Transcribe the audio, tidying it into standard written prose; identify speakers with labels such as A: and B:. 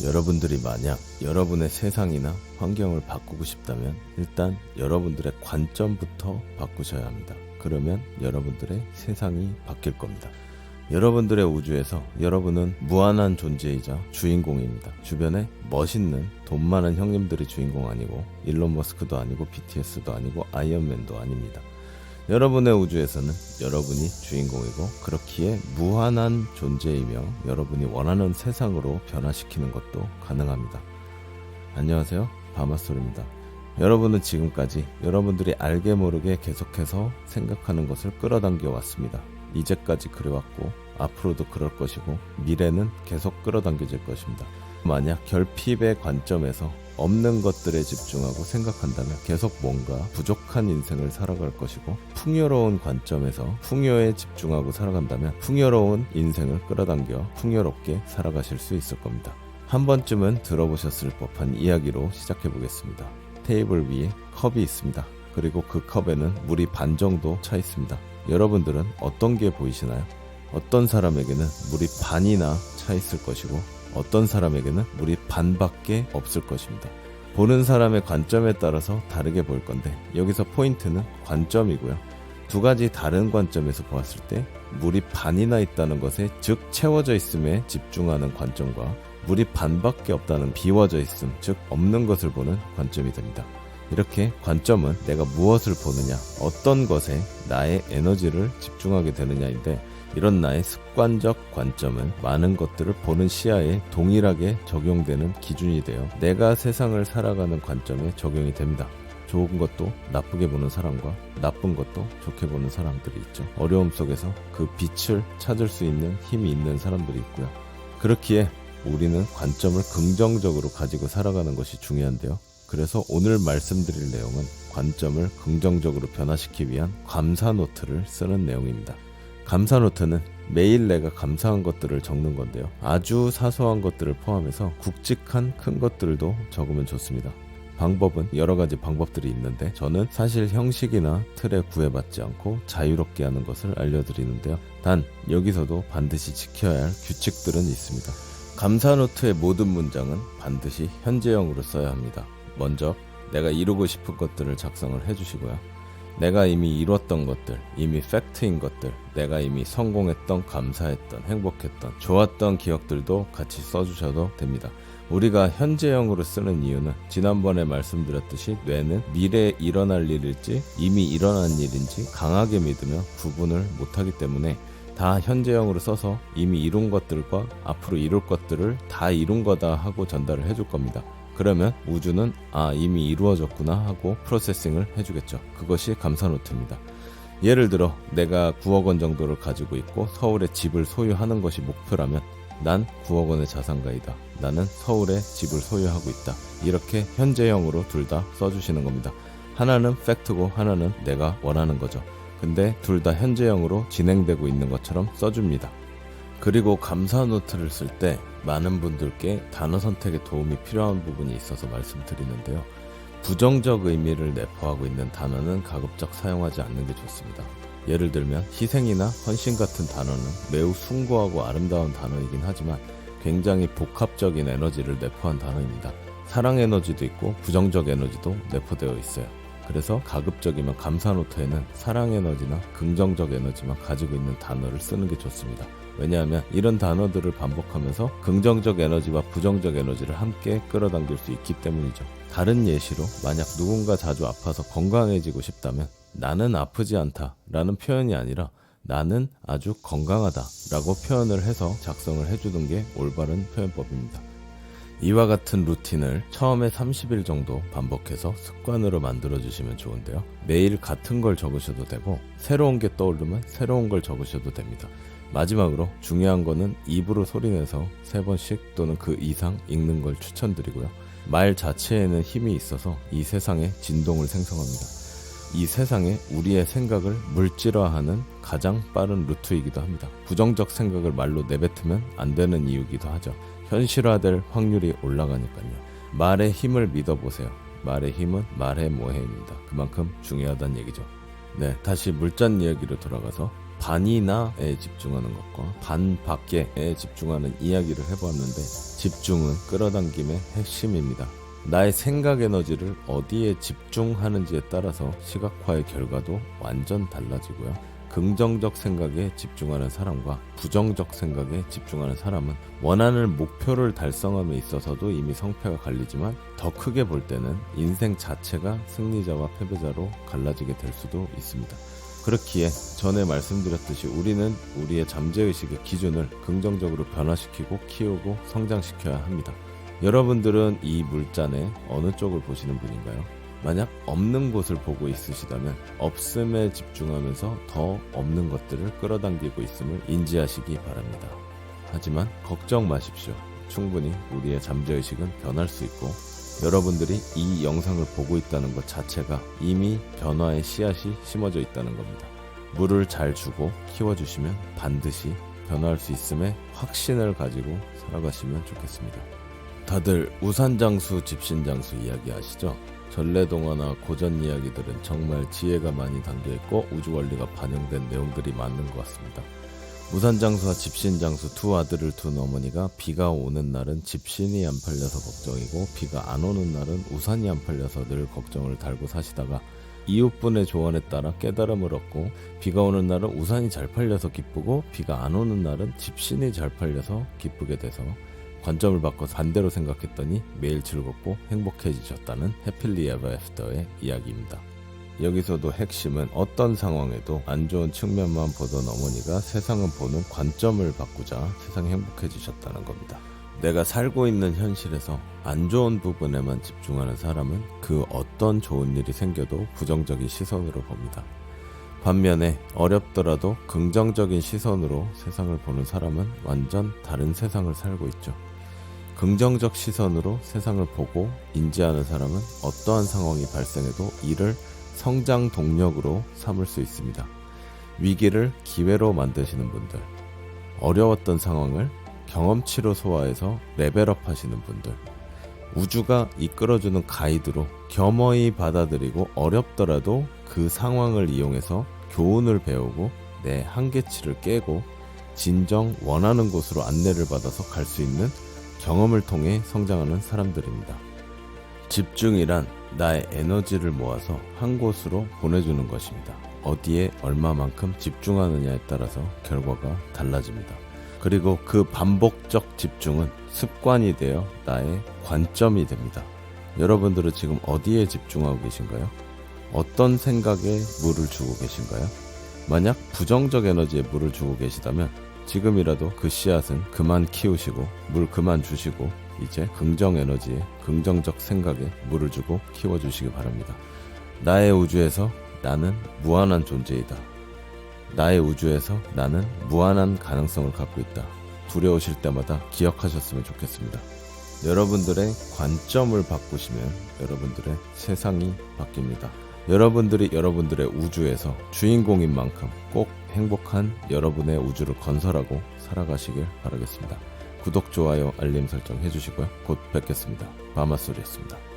A: 여러분들이 만약 여러분의 세상이나 환경을 바꾸고 싶다면 일단 여러분들의 관점부터 바꾸셔야 합니다. 그러면 여러분들의 세상이 바뀔 겁니다. 여러분들의 우주에서 여러분은 무한한 존재이자 주인공입니다. 주변에 멋있는 돈 많은 형님들이 주인공 아니고 일론 머스크도 아니고 BTS도 아니고 아이언맨도 아닙니다. 여러분의 우주에서는 여러분이 주인공이고 그렇기에 무한한 존재이며 여러분이 원하는 세상으로 변화시키는 것도 가능합니다. 안녕하세요, 바마솔입니다. 여러분은 지금까지 여러분들이 알게 모르게 계속해서 생각하는 것을 끌어당겨 왔습니다. 이제까지 그래왔고 앞으로도 그럴 것이고 미래는 계속 끌어당겨질 것입니다. 만약 결핍의 관점에서 없는 것들에 집중하고 생각한다면 계속 뭔가 부족한 인생을 살아갈 것이고, 풍요로운 관점에서 풍요에 집중하고 살아간다면 풍요로운 인생을 끌어당겨 풍요롭게 살아가실 수 있을 겁니다. 한 번쯤은 들어보셨을 법한 이야기로 시작해 보겠습니다. 테이블 위에 컵이 있습니다. 그리고 그 컵에는 물이 반 정도 차 있습니다. 여러분들은 어떤 게 보이시나요? 어떤 사람에게는 물이 반이나 차 있을 것이고 어떤 사람에게는 물이 반밖에 없을 것입니다. 보는 사람의 관점에 따라서 다르게 보일 건데 여기서 포인트는 관점이고요. 두 가지 다른 관점에서 보았을 때 물이 반이나 있다는 것에, 즉 채워져 있음에 집중하는 관점과 물이 반밖에 없다는 비워져 있음, 즉 없는 것을 보는 관점이 됩니다. 이렇게 관점은 내가 무엇을 보느냐, 어떤 것에 나의 에너지를 집중하게 되느냐인데, 이런 나의 습관적 관점은 많은 것들을 보는 시야에 동일하게 적용되는 기준이 되어 내가 세상을 살아가는 관점에 적용이 됩니다. 좋은 것도 나쁘게 보는 사람과 나쁜 것도 좋게 보는 사람들이 있죠. 어려움 속에서 그 빛을 찾을 수 있는 힘이 있는 사람들이 있고요. 그렇기에 우리는 관점을 긍정적으로 가지고 살아가는 것이 중요한데요. 그래서 오늘 말씀드릴 내용은 관점을 긍정적으로 변화시키기 위한 감사 노트를 쓰는 내용입니다. 감사 노트는 매일 내가 감사한 것들을 적는 건데요. 아주 사소한 것들을 포함해서 굵직한 큰 것들도 적으면 좋습니다. 방법은 여러 가지 방법들이 있는데 저는 사실 형식이나 틀에 구애받지 않고 자유롭게 하는 것을 알려드리는데요. 단 여기서도 반드시 지켜야 할 규칙들은 있습니다. 감사 노트의 모든 문장은 반드시 현재형으로 써야 합니다. 먼저 내가 이루고 싶은 것들을 작성을 해주시고요. 내가 이미 이뤘던 것들, 이미 팩트인 것들, 내가 이미 성공했던, 감사했던, 행복했던, 좋았던 기억들도 같이 써주셔도 됩니다. 우리가 현재형으로 쓰는 이유는 지난번에 말씀드렸듯이 뇌는 미래에 일어날 일일지 이미 일어난 일인지 강하게 믿으며 구분을 못하기 때문에 다 현재형으로 써서 이미 이룬 것들과 앞으로 이룰 것들을 다 이룬 거다 하고 전달을 해줄 겁니다. 그러면 우주는 이미 이루어졌구나 하고 프로세싱을 해주겠죠. 그것이 감사 노트입니다. 예를 들어 내가 9억 원 정도를 가지고 있고 서울에 집을 소유하는 것이 목표라면 난 9억 원의 자산가이다. 나는 서울에 집을 소유하고 있다. 이렇게 현재형으로 둘 다 써주시는 겁니다. 하나는 팩트고 하나는 내가 원하는 거죠. 근데 둘 다 현재형으로 진행되고 있는 것처럼 써줍니다. 그리고 감사 노트를 쓸 때 많은 분들께 단어 선택에 도움이 필요한 부분이 있어서 말씀드리는데요. 부정적 의미를 내포하고 있는 단어는 가급적 사용하지 않는 게 좋습니다. 예를 들면 희생이나 헌신 같은 단어는 매우 숭고하고 아름다운 단어이긴 하지만 굉장히 복합적인 에너지를 내포한 단어입니다. 사랑 에너지도 있고 부정적 에너지도 내포되어 있어요. 그래서 가급적이면 감사 노트에는 사랑 에너지나 긍정적 에너지만 가지고 있는 단어를 쓰는 게 좋습니다. 왜냐하면 이런 단어들을 반복하면서 긍정적 에너지와 부정적 에너지를 함께 끌어당길 수 있기 때문이죠. 다른 예시로 만약 누군가 자주 아파서 건강해지고 싶다면 나는 아프지 않다 라는 표현이 아니라 나는 아주 건강하다 라고 표현을 해서 작성을 해주는 게 올바른 표현법입니다. 이와 같은 루틴을 처음에 30일 정도 반복해서 습관으로 만들어주시면 좋은데요. 매일 같은 걸 적으셔도 되고 새로운 게 떠오르면 새로운 걸 적으셔도 됩니다. 마지막으로 중요한 거는 입으로 소리내서 3번씩 또는 그 이상 읽는 걸 추천드리고요. 말 자체에는 힘이 있어서 이 세상에 진동을 생성합니다. 이 세상에 우리의 생각을 물질화하는 가장 빠른 루트이기도 합니다. 부정적 생각을 말로 내뱉으면 안 되는 이유기도 하죠. 현실화될 확률이 올라가니까요. 말의 힘을 믿어보세요. 말의 힘은 말의 모해입니다. 그만큼 중요하다는 얘기죠. 네, 다시 물잔 이야기로 돌아가서 반이나에 집중하는 것과 반 밖에에 집중하는 이야기를 해보았는데, 집중은 끌어당김의 핵심입니다. 나의 생각 에너지를 어디에 집중하는지에 따라서 시각화의 결과도 완전 달라지고요. 긍정적 생각에 집중하는 사람과 부정적 생각에 집중하는 사람은 원하는 목표를 달성함에 있어서도 이미 성패가 갈리지만, 더 크게 볼 때는 인생 자체가 승리자와 패배자로 갈라지게 될 수도 있습니다. 그렇기에 전에 말씀드렸듯이 우리는 우리의 잠재의식의 기준을 긍정적으로 변화시키고 키우고 성장시켜야 합니다. 여러분들은 이 물잔에 어느 쪽을 보시는 분인가요? 만약 없는 곳을 보고 있으시다면 없음에 집중하면서 더 없는 것들을 끌어당기고 있음을 인지하시기 바랍니다. 하지만 걱정 마십시오. 충분히 우리의 잠재의식은 변할 수 있고, 여러분들이 이 영상을 보고 있다는 것 자체가 이미 변화의 씨앗이 심어져 있다는 겁니다. 물을 잘 주고 키워주시면 반드시 변화할 수 있음에 확신을 가지고 살아가시면 좋겠습니다. 다들 우산장수, 집신장수 이야기 아시죠? 전래동화나 고전 이야기들은 정말 지혜가 많이 담겨있고 우주원리가 반영된 내용들이 많은 것 같습니다. 우산장수와 집신장수 두 아들을 둔 어머니가 비가 오는 날은 집신이 안 팔려서 걱정이고 비가 안 오는 날은 우산이 안 팔려서 늘 걱정을 달고 사시다가 이웃분의 조언에 따라 깨달음을 얻고, 비가 오는 날은 우산이 잘 팔려서 기쁘고 비가 안 오는 날은 집신이 잘 팔려서 기쁘게 돼서 관점을 바꿔 반대로 생각했더니 매일 즐겁고 행복해지셨다는 해필리 에버 애프터의 이야기입니다. 여기서도 핵심은 어떤 상황에도 안 좋은 측면만 보던 어머니가 세상을 보는 관점을 바꾸자 세상이 행복해지셨다는 겁니다. 내가 살고 있는 현실에서 안 좋은 부분에만 집중하는 사람은 그 어떤 좋은 일이 생겨도 부정적인 시선으로 봅니다. 반면에 어렵더라도 긍정적인 시선으로 세상을 보는 사람은 완전 다른 세상을 살고 있죠. 긍정적 시선으로 세상을 보고 인지하는 사람은 어떠한 상황이 발생해도 이를 성장 동력으로 삼을 수 있습니다. 위기를 기회로 만드시는 분들, 어려웠던 상황을 경험치로 소화해서 레벨업 하시는 분들, 우주가 이끌어주는 가이드로 겸허히 받아들이고 어렵더라도 그 상황을 이용해서 교훈을 배우고 내 한계치를 깨고 진정 원하는 곳으로 안내를 받아서 갈 수 있는 경험을 통해 성장하는 사람들입니다. 집중이란 나의 에너지를 모아서 한 곳으로 보내주는 것입니다. 어디에 얼마만큼 집중하느냐에 따라서 결과가 달라집니다. 그리고 그 반복적 집중은 습관이 되어 나의 관점이 됩니다. 여러분들은 지금 어디에 집중하고 계신가요? 어떤 생각에 물을 주고 계신가요? 만약 부정적 에너지에 물을 주고 계시다면 지금이라도 그 씨앗은 그만 키우시고 물 그만 주시고 이제 긍정 에너지에 긍정적 생각에 물을 주고 키워주시기 바랍니다. 나의 우주에서 나는 무한한 존재이다. 나의 우주에서 나는 무한한 가능성을 갖고 있다. 두려우실 때마다 기억하셨으면 좋겠습니다. 여러분들의 관점을 바꾸시면 여러분들의 세상이 바뀝니다. 여러분들이 여러분들의 우주에서 주인공인 만큼 꼭 행복한 여러분의 우주를 건설하고 살아가시길 바라겠습니다. 구독, 좋아요, 알림 설정 해주시고요. 곧 뵙겠습니다. 바마소리였습니다.